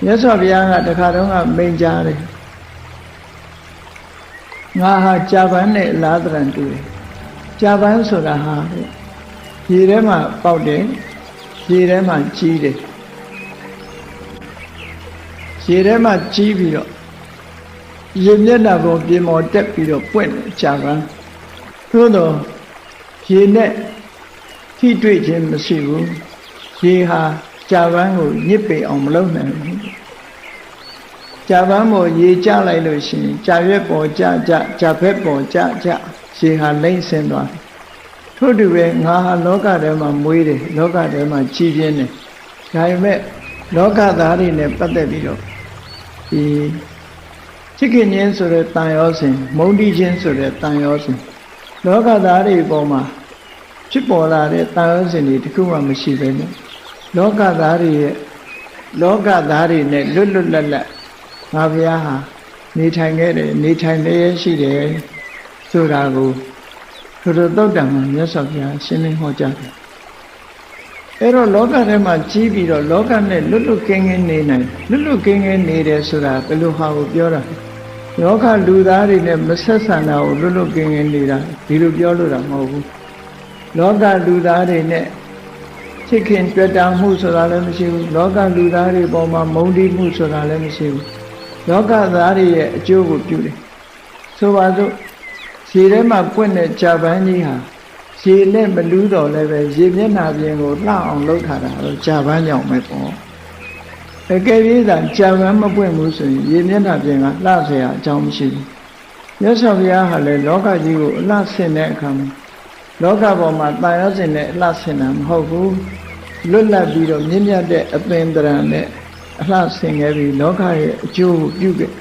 မြတ်စွာဘုရားကတခါတော့ကမိန့်ကြားတယ်ငါဟာကြာပန်းနဲ့လားတရံတူတယ်ကြာပန်းဆိုတာဟာရေထဲမှာပေါက်တယ်ရေထဲမှာကြီးတယ်ရေထဲမှာကြီးပြီးတော့ရေမျက်နှာပေါ်ပြင်ပေါ်တက်ပြီးတော့ပွင့်တယ်ကြာပန်းသို့တော့ရေနဲ့ထိတွေ့ခြင်းမရှိဘူးရေဟာကြာပန်းကိုညစ်ပေအောင်မလုပ်နိုင်ဘူးကြာပန်းပေါ်ရေကျလိုက်လို့ရှိရင်ကြာရွက်ပေါ်ကျကြာဘက်ပေါ်ကျရေဟာလိမ့်ဆင်းသွားတယ်ထို့တူပဲငါဟာလောကထဲမှာမွေးတယ်လောကထဲမှာကြီးပြင်းတယ်ဒါပေမဲ့လောကသားတွေနဲ့ပတ်သက်ပြီးတော့ဒီချစ်ခင်ခြင်းဆိုတဲ့တန်ရောစဉ်မုန်းတီးခြင်းဆိုတဲ့တန်ရောစဉ်လောကသားတွေပေါ်မှာဖြစ်ပေါ်လာတဲ့တန်ရောစဉ်တွေတခုမှမရှိဘဲနဲ့လောကသားတွေနဲ့လွတ်လပ်ငါဘုရားဟာနေထိုင်ခဲ့တယ်နေထိုင်လျက်ရှိတယ်ဆိုတာကိုထိုသုတ်တံမှာမြတ်စွာဘုရားရှင်းလင်းဟောကြားတယ်အဲ့တော့လောကထဲမှာကြီးပြီးတော့လောကနဲ့လွတ်ကင်းနေနိုင်လွတ်ကင်းနေတယ်ဆိုတာဘယ်လိုဟာကိုပြောတာလောကလူသားတွေနဲ့မဆက်ဆံတာကိုလွတ်ကင်းနေတာဒီလိုပြောလို့တာမဟုတ်ဘူးလောကလူသားတွေနဲ့ချစ်ခင်တွေ့တာမှုဆိုတာလည်းမရှိဘူးလောကလူသားတွေပေါ်မှာမုန်းတီးမှုဆိုတာလည်းမရှိဘူးလောကသားတွေရဲ့အကျိုးကိုပြုတယ်ဆိုပါစို့ရေထဲမှာပွင့်တဲ့ကြာပန်းကြီးဟာရေနဲ့မလူးတော့လည်းပဲရေမျက်နှာပြင်ကိုလှအောင်လုပ်ထားတာတော့ကြာပန်းကြောင့်ပဲပေါ့အကယ်၍သာကြာပန်းမပွင့်ဘူးဆိုရင်ရေမျက်နှာပြင်ကလှเสียအကြောင်းမရှိဘူးမြတ်စွာဘုရားဟာလည်းလောကကြီးကိုအလှဆင်တဲ့အခါမှာလောကပေါ်မှာတန်ရောစင်နဲ့အလှဆင်တာမဟုတ်ဘူးလွတ်လပ်ပြီးတော့မြင့်မြတ်တဲ့အပင်တရံနဲ့အလှဆင်ခဲ့ပြီးလောကရဲ့အကျိုးကိုပြုခဲ့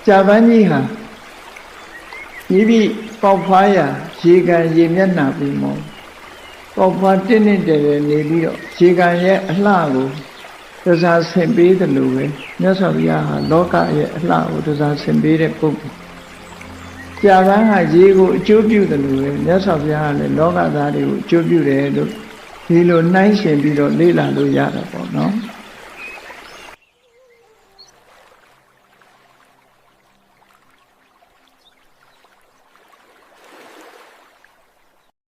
ကြာပန်းကြီးဟာဤပြီးပေါက်ဖွားရာရေကန်ရေမျက်နှာပြီးမောပေါက်ဖွားတင်းတင်းတယ်နေပြီးတော့ရေကန်ရဲ့အလှကိုတစားဆင်ပေးတယ်လို့ပဲမြတ်စွာဘုရားဟာလောကရဲ့အလှကိုတစားဆင်ပေးတဲ့ပုဂ္ဂိုလ်ကြာပန်းဟာရေကိုအကျိုးပြုတယ်လို့ပဲမြတ်စွာဘုရားကလည်းလောကသားတွေကိုအကျိုးပြုတယ်လို့ဒီလိုနှိုင်းရှင်ပြီးတော့လေ့လာလို့ရတာပေါ့နော်